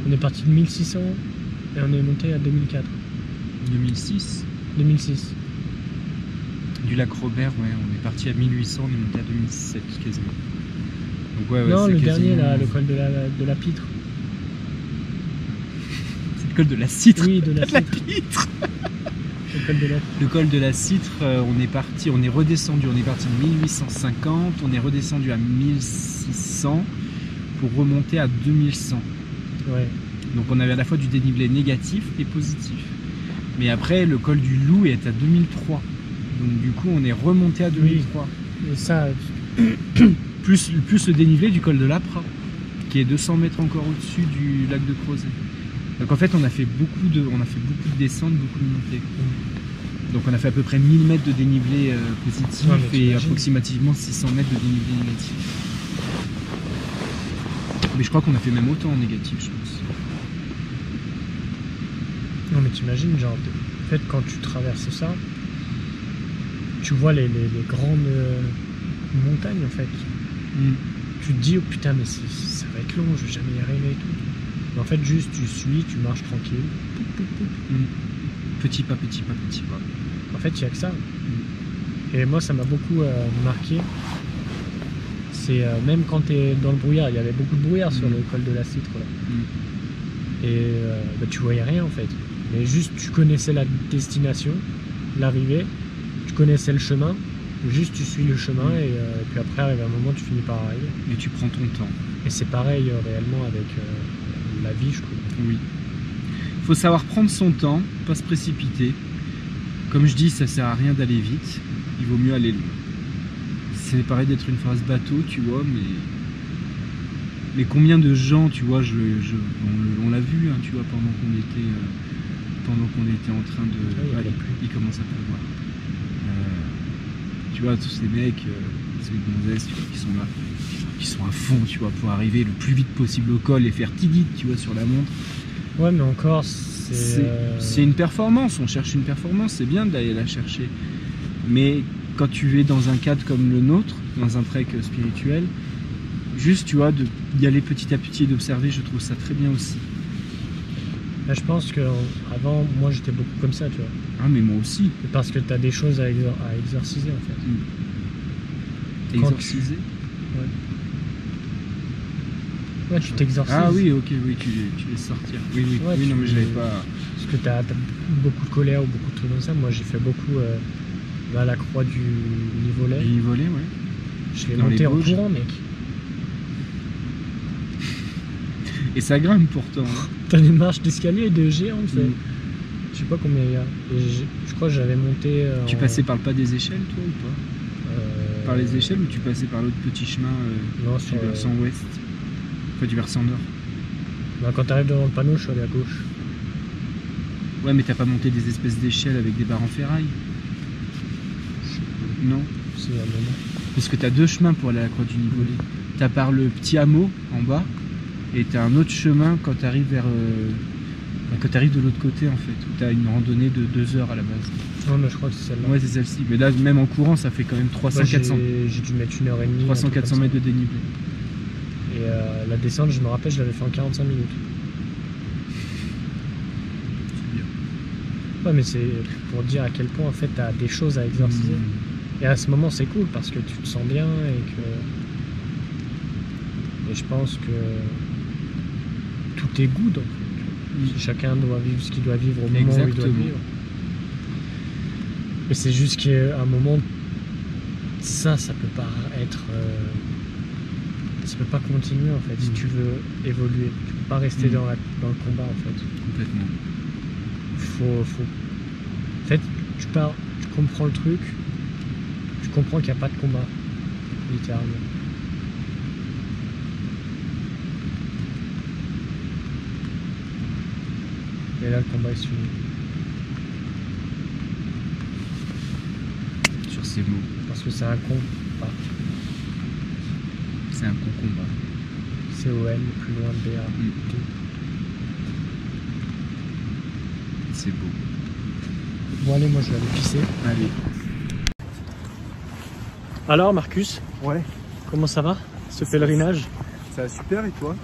On est parti de 1600 et on est monté à 2004. 2006 2006. Du lac Robert, ouais, on est parti à 1800, on est monté à 2007 quasiment. Donc ouais, non, le quasiment... dernier, là, le col de la Pitre. C'est le col de la Citre. Oui, de la Pitre. Le col de la Citre, on est redescendu, on est parti de 1850, on est redescendu à 1600 pour remonter à 2100. Ouais. Donc on avait à la fois du dénivelé négatif et positif. Mais après, le col du Loup est à 2003. Donc du coup, on est remonté à 2003. Oui. Et ça... plus le dénivelé du col de l'Apra, qui est 200 mètres encore au-dessus du lac de Crozet. Donc en fait, on a fait beaucoup de descentes, beaucoup de montées. Donc on a fait à peu près 1000 mètres de dénivelé positif et approximativement 600 mètres de dénivelé négatif. Mais je crois qu'on a fait même autant en négatif, je pense. Non mais t'imagines, genre, en fait, quand tu traverses ça, tu vois les grandes montagnes, en fait. Tu te dis, oh putain, mais ça va être long, je vais jamais y arriver et tout. Mais en fait, juste, tu suis, tu marches tranquille. Petit pas, petit pas, petit pas. En fait, il n'y a que ça. Et moi, ça m'a beaucoup marqué. C'est même quand tu es dans le brouillard, il y avait beaucoup de brouillard sur le col de la Citre. Là. Et tu voyais rien, en fait. Mais juste, tu connaissais la destination, l'arrivée, tu connaissais le chemin. Juste, tu suis le chemin et puis après, arrive un moment, tu finis par arriver. Et tu prends ton temps. Et c'est pareil réellement avec la vie, je trouve. Oui. Il faut savoir prendre son temps, pas se précipiter. Comme je dis, ça sert à rien d'aller vite. Il vaut mieux aller loin. C'est pareil d'être une phrase bateau, tu vois, mais combien de gens, tu vois, on l'a vu, hein, tu vois, pendant qu'on était en train de... Allez, il commence à pleuvoir. Tu vois, tous ces mecs, ces gonzesses, tu vois, qui sont là, qui sont à fond, tu vois, pour arriver le plus vite possible au col et faire tigit, tu vois, sur la montre. Ouais, mais encore, c'est une performance, on cherche une performance, c'est bien d'aller la chercher. Mais quand tu es dans un cadre comme le nôtre, dans un trek spirituel, juste, tu vois, d'y aller petit à petit et d'observer, je trouve ça très bien aussi. Là, je pense qu'avant, moi, j'étais beaucoup comme ça, tu vois. Ah, mais moi aussi. Parce que tu as des choses à exorciser, en fait. Exorciser ? Ouais, tu t'exorcises. Ah oui, ok, oui, tu laisses sortir. Oui, non, mais j'avais pas... Parce que tu as beaucoup de colère ou beaucoup de trucs comme ça. Moi, j'ai fait beaucoup à la croix du Nivolet. Du Nivolet, ouais. Je l'ai monté en courant, mec. Et ça grimpe pourtant. Hein. T'as des marches d'escalier de géants, tu sais. Je sais pas combien il y a. Et je crois que j'avais monté. Tu passais par le pas des échelles, toi, ou pas Par les échelles ou tu passais par l'autre petit chemin du versant ouest? Enfin, du versant nord. Bah, quand t'arrives devant le panneau, je suis allé à gauche. Ouais, mais t'as pas monté des espèces d'échelles avec des barres en ferraille? Non. C'est un moment. Parce que t'as deux chemins pour aller à la croix du Nivolet. T'as par le petit hameau en bas. Et tu as un autre chemin quand tu arrives de l'autre côté, en fait, où tu as une randonnée de 2 heures à la base. Non, mais je crois que c'est celle-là. Ouais, c'est celle-ci. Mais là, même en courant, ça fait quand même 300-400. J'ai dû mettre 1h30. 300-400 mètres de dénivelé. Et la descente, je me rappelle, je l'avais fait en 45 minutes. C'est bien. Ouais, mais c'est pour dire à quel point, en fait, tu as des choses à exorciser. Et à ce moment, c'est cool parce que tu te sens bien et je pense que tout est good, en fait. Chacun doit vivre ce qu'il doit vivre au moment où il doit vivre. Et c'est juste qu'à un moment, ça peut pas être... ça peut pas continuer, en fait, si tu veux évoluer. Tu peux pas rester dans le combat, en fait. Complètement. En fait, tu comprends le truc, tu comprends qu'il n'y a pas de combat, littéralement. Et là, le combat est fini. Sur ces mots. Parce que c'est un combat. C'est un combat. C-O-N, plus loin de B-A. C'est beau. Bon, allez, moi je vais aller pisser. Allez. Alors, Marcus? Ouais. Comment ça va, ce pèlerinage? Ça va super, et toi?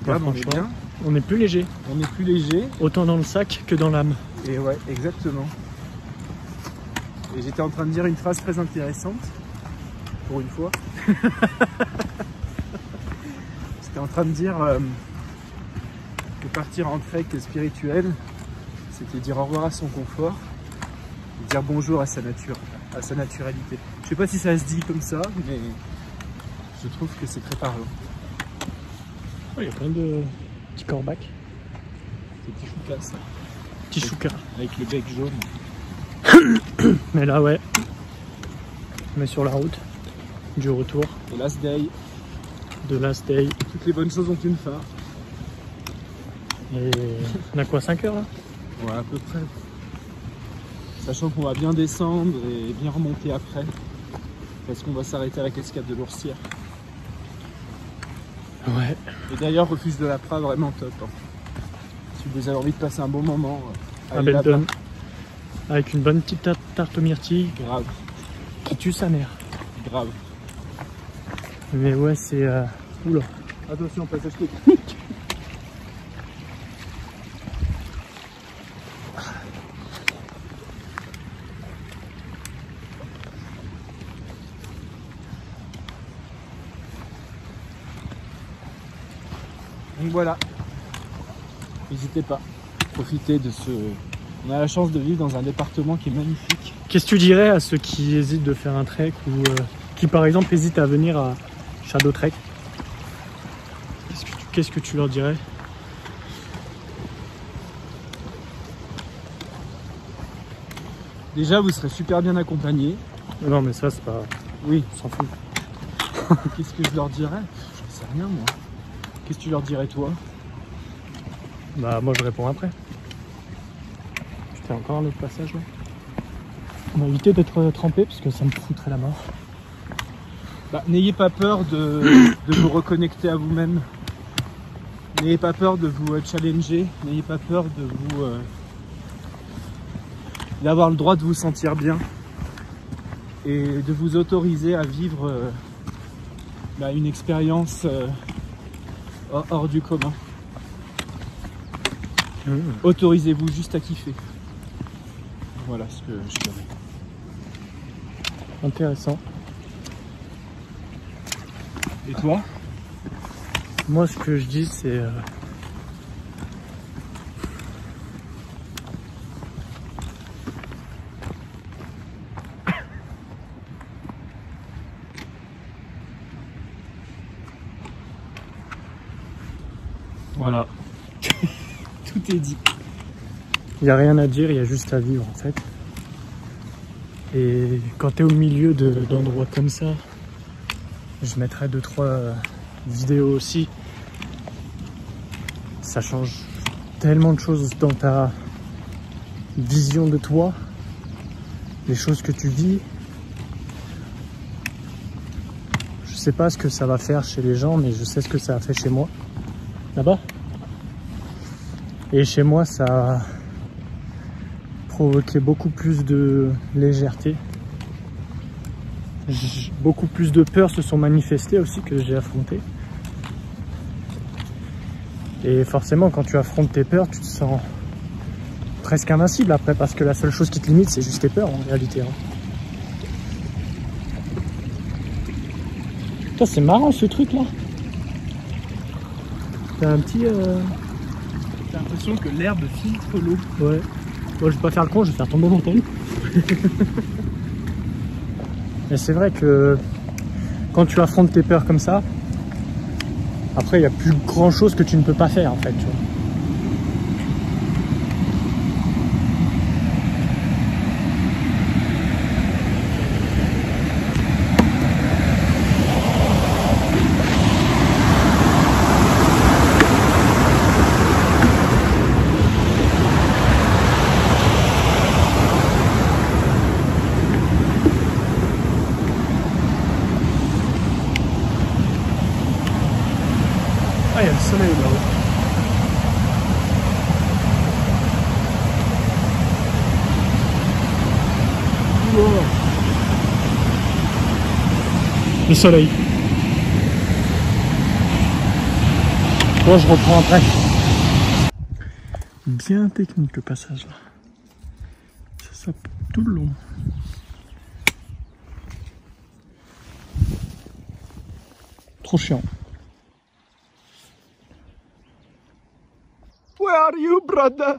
Ouais, on est bien. On est plus léger. On est plus léger. Autant dans le sac que dans l'âme. Et ouais, exactement. Et j'étais en train de dire une phrase très intéressante, pour une fois. J'étais en train de dire que partir en trek spirituel, c'était dire au revoir à son confort dire bonjour à sa nature, à sa naturalité. Je sais pas si ça se dit comme ça, mais je trouve que c'est très parlant. Il y a plein de petits corbacs. Des petits choucas, ça. Petits choucas. Avec le bec jaune. Mais là, ouais. On est sur la route du retour. The last day. De Last Day. Toutes les bonnes choses ont une fin. Et on a quoi, 5 heures là? Ouais, à peu près. Sachant qu'on va bien descendre et bien remonter après. Parce qu'on va s'arrêter à la cascade de l'Oursière. Ouais. Et d'ailleurs, refuge de la Praz, vraiment top. Hein. Si vous avez envie de passer un bon moment, À allez là-bas. Beldon. Avec une bonne petite tarte aux myrtilles. Grave, Qui tue sa mère. grave. Mais ouais, c'est... Oula. Attention, passage technique. Donc voilà, n'hésitez pas, profitez de ce... On a la chance de vivre dans un département qui est magnifique. Qu'est-ce que tu dirais à ceux qui hésitent de faire un trek ou qui par exemple hésitent à venir à Shadow Trek? Qu'est-ce que tu leur dirais? Déjà, vous serez super bien accompagnés. Non mais ça c'est pas... Oui. On s'en fout. Qu'est-ce que je leur dirais? Je sais rien moi. Qu'est-ce que tu leur dirais toi? Bah moi je réponds après. Putain, encore un autre passage là. On va éviter d'être trempé parce que ça me foutrait la mort. Bah, n'ayez pas peur de vous reconnecter à vous-même. N'ayez pas peur de vous challenger. N'ayez pas peur de vous... d'avoir le droit de vous sentir bien. Et de vous autoriser à vivre une expérience hors du commun. Autorisez-vous juste à kiffer. Voilà ce que je dirais. Intéressant. Et toi? Moi ce que je dis c'est... Voilà. Tout est dit. Il n'y a rien à dire, il y a juste à vivre en fait. Et quand tu es au milieu d'endroits comme ça, je mettrai 2-3 vidéos aussi. Ça change tellement de choses dans ta vision de toi, les choses que tu vis. Je sais pas ce que ça va faire chez les gens, mais je sais ce que ça a fait chez moi. Là-bas. Et chez moi, ça a provoqué beaucoup plus de légèreté. Beaucoup plus de peurs se sont manifestées aussi que j'ai affrontées. Et forcément, quand tu affrontes tes peurs, tu te sens presque invincible après, parce que la seule chose qui te limite, c'est juste tes peurs en réalité. Putain, c'est marrant ce truc là. T'as un petit... J'ai l'impression que l'herbe filtre l'eau. Ouais. Moi, je vais pas faire le con, je vais faire tomber mon tel. Mais c'est vrai que quand tu affrontes tes peurs comme ça, après il n'y a plus grand chose que tu ne peux pas faire en fait. Tu vois. Ah, il y a le soleil là-haut. Wow. Le soleil. Bon, je reprends après. Bien technique le passage là. Ça sape tout le long. Trop chiant. Where are you, brother?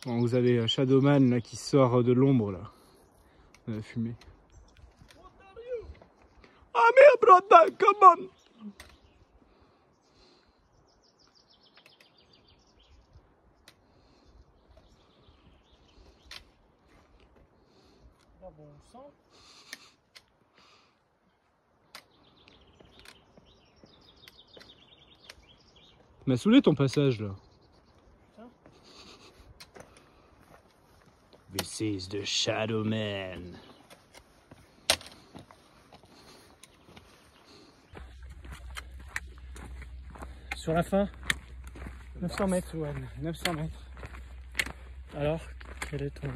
Bon, vous avez Shadowman là qui sort de l'ombre là, de la fumée. Ah merde, brother, come on! Bon sang. M'a saoulé ton passage là. This is the Shadowman. Sur la fin, 900 mètres. Ouais, 900 mètres. Alors, quel est ton...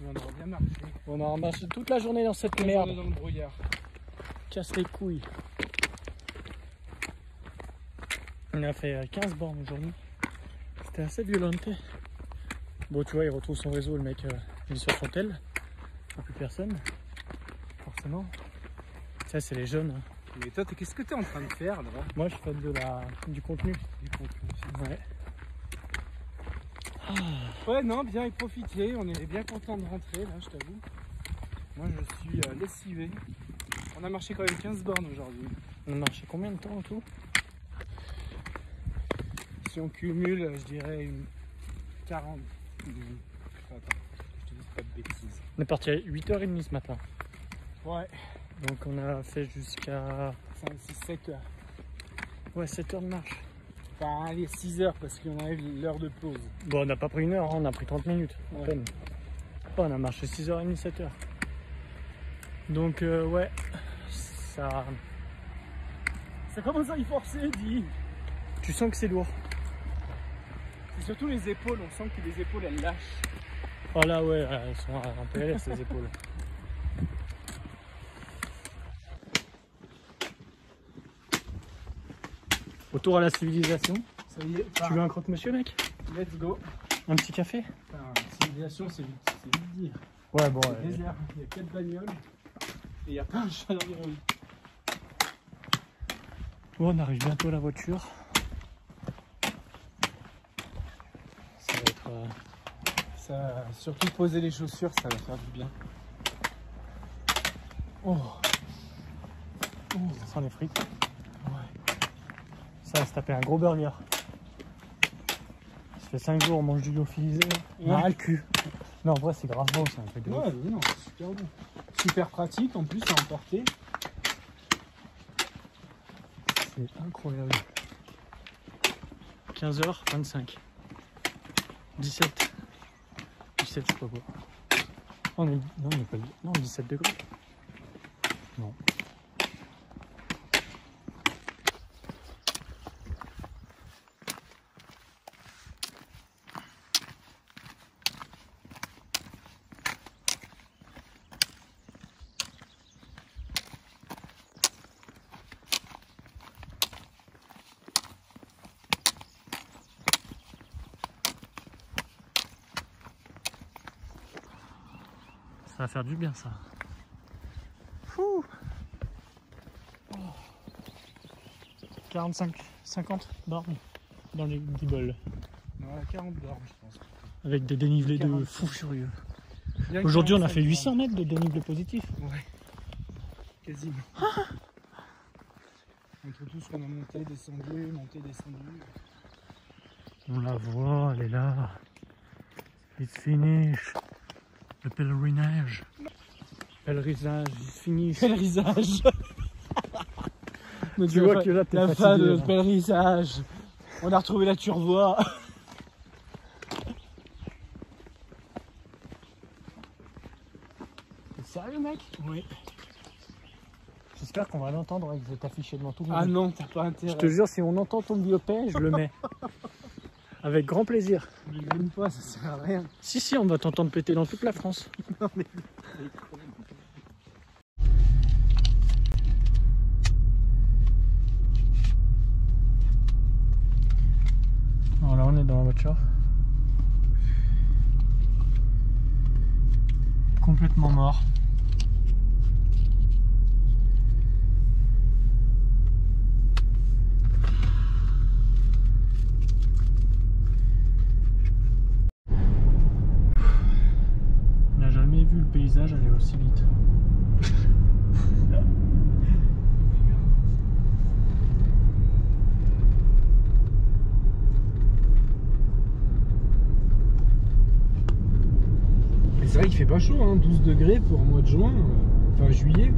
On aura bien marché. On a marché toute la journée dans cette On merde. est dans le brouillard. Casse les couilles. On a fait 15 bornes aujourd'hui. C'était assez violent. Bon, tu vois, il retrouve son réseau, le mec, il est sur son tel. Il n'y a plus personne. Forcément. Ça, c'est les jeunes. Hein. Mais toi, qu'est-ce que tu es en train de faire là? Moi, je fais du contenu. Ouais. Ouais, non, bien y profiter. On est bien content de rentrer là, je t'avoue. Moi, je suis lessivé. On a marché quand même 15 bornes aujourd'hui. On a marché combien de temps en tout? Si on cumule, je dirais une 40. Attends, je te dis pas de bêtises. On est parti à 8h30 ce matin. Ouais. Donc on a fait jusqu'à 5, 6, 7 heures. Ouais, 7 heures de marche. Enfin, allez, 6 heures parce qu'on a eu l'heure de pause. Bon, on n'a pas pris une heure, hein, on a pris 30 minutes. Ouais. À peine. Oh, on a marché 6h30, 7h. Donc ouais, ça commence à y forcer, dis. Tu sens que c'est lourd. C'est surtout les épaules, on sent que les épaules elles lâchent. Oh là ouais, elles sont un peu LS les épaules. Retour à la civilisation. Ça y est, Tu veux un croque-monsieur, mec? Let's go. Un petit café? Enfin, civilisation, c'est vite dire. Ouais, bon. C'est désert, il y a 4 bagnoles et il n'y a pas un chat dans les rues. Bon, on arrive bientôt à la voiture. Ça va être... Ça, surtout poser les chaussures, ça va faire du bien. Oh. Ça sent les frites. Ouais. Ça va se taper un gros burger. Ça fait 5 jours, on mange du lyophilisé. On a le cul. Non, en vrai, c'est grave bon, c'est un truc de ouf. Ouais, non, c'est super bon. Super pratique en plus à emporter. C'est incroyable. 15h25. 17. 17, je sais pas quoi. On est... Non, on n'est pas... Non, 17 degrés. Non. Ça va faire du bien, ça. Fouh. 45, 50 bornes dans les guibolles. Ouais, 40 bornes, je pense. Avec des dénivelés 40. de fou furieux. Bien Aujourd'hui, on a 45 fait 800 bornes. mètres de dénivelé positif. Ouais, quasiment. Entre tout ce qu'on a monté, descendu. On la voit, elle est là. It's finish. Le pèlerinage. Pèlerinage, it's finish. Pèlerinage. Tu vois que là, t'es la fatigué, fin de là. notre pèlerinage. On a retrouvé la turvoie. T'es sérieux, mec? Oui. J'espère qu'on va l'entendre et que je vais t'afficher devant tout le monde. Ah non, t'as pas intérêt. Je te jure, si on entend ton biopé, je le mets. Avec grand plaisir. Ne grime pas, ça sert à rien. Si, on va t'entendre péter dans toute la France. Non mais... Alors là, on est dans la voiture. Complètement mort. aussi vite. C'est vrai qu'il fait pas chaud, hein, 12 degrés pour le mois de juin, enfin juillet.